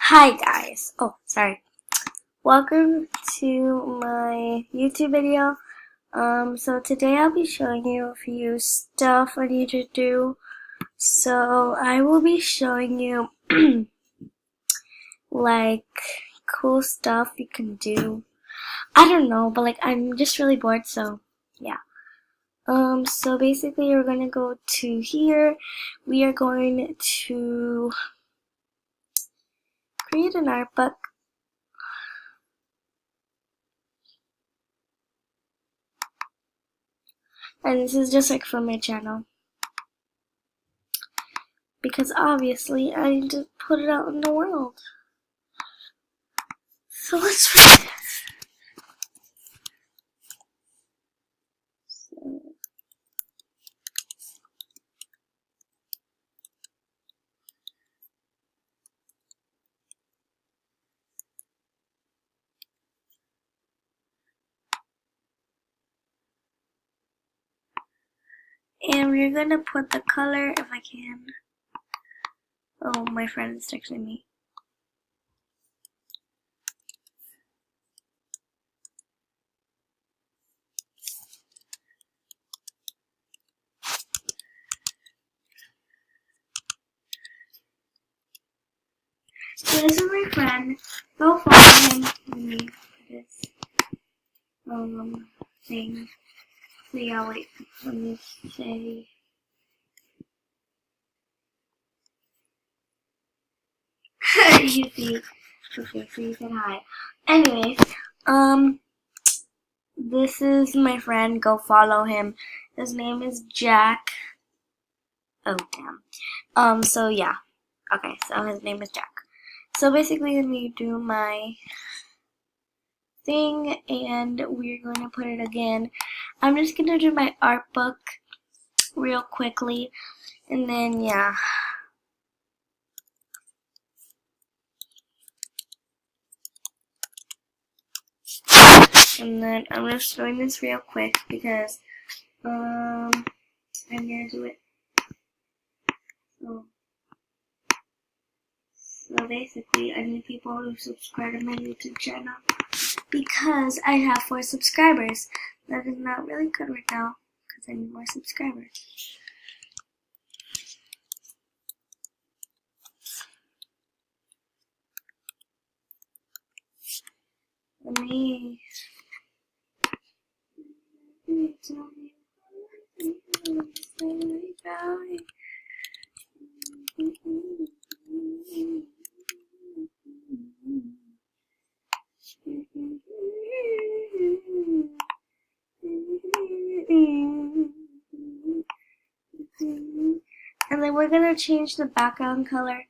Hi guys. Oh, sorry. Welcome to my YouTube video. So today I'll be showing you a few stuff I need to do. So I will be showing you like cool stuff you can do. I don't know, but like I'm just really bored, so yeah. So basically we're gonna go to here. We are going to create an art book. And this is just like for my channel. Because obviously I need to put it out in the world. So let's read it. And we're gonna put the color if I can. Oh, my friend is texting me. So this is my friend. Go follow him and me for this thing. So yeah, wait. Let me say. You see. Okay, so you said hi. Anyways, this is my friend. Go follow him. His name is Jack. Oh damn. So yeah. Okay, so his name is Jack. So basically, let me do my thing, and we're going to put it again. I'm just gonna do my art book real quickly, and then yeah. And then I'm just doing this real quick because I'm gonna do it. So basically, I need people to subscribe to my YouTube channel because I have 4 subscribers. That is not really good right now because I need more subscribers. Let me tell me. And then we're gonna change the background color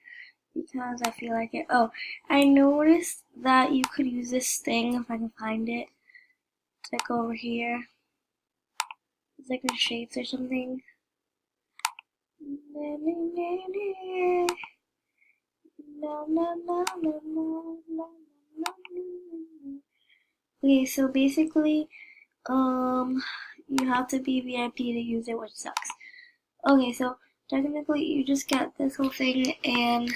because I feel like it. Oh, I noticed that you could use this thing if I can find it. It's like over here. It's like in shapes or something. Okay, so basically, you have to be VIP to use it, which sucks. Okay, so technically you just get this whole thing, and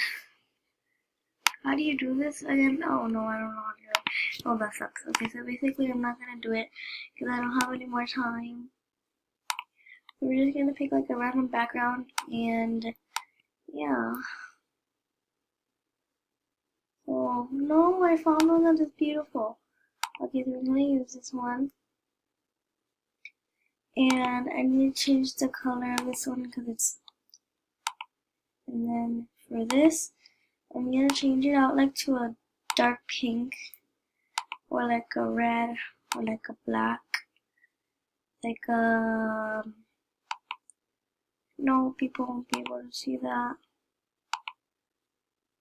how do you do this again? Oh no, I don't know how to do it. Oh, that sucks. Okay, so basically I'm not gonna do it because I don't have any more time. So we're just gonna pick like a random background, and yeah. Oh no, I found one that is beautiful. Okay, so we're gonna use this one. And I need to change the color of this one because it's. And then for this, I'm gonna change it out like to a dark pink, or like a red, or like a black, like a. No, people won't be able to see that.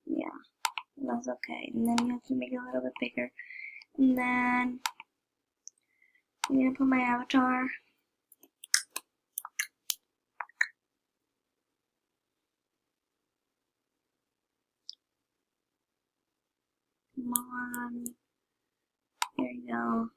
Yeah, that's okay. And then you have to make it a little bit bigger. And then I'm gonna put my avatar. Come on. There you go.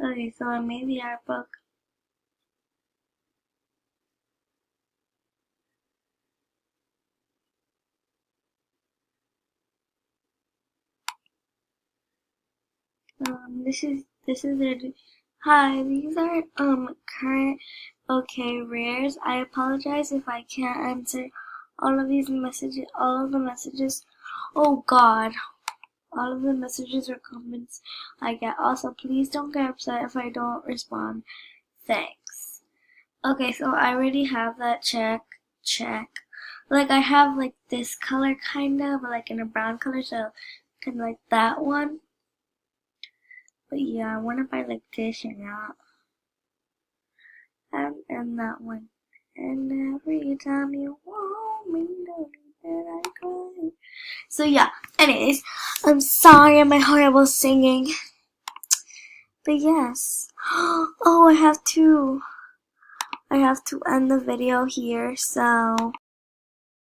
Okay, so I made the art book. This is it. Hi, these are current rares. I apologize if I can't answer all of these messages, all of the messages. Oh God, all of the messages or comments I get. Also, please don't get upset if I don't respond. Thanks. Okay, so I already have that check. Like I have like this color kind of, like in a brown color, so kind of like that one. But yeah, I want to buy like this and that. And that one. And every time you want me, know that I cry. So yeah, anyways, I'm sorry, I'm horrible singing. But yes. Oh, I have to end the video here, so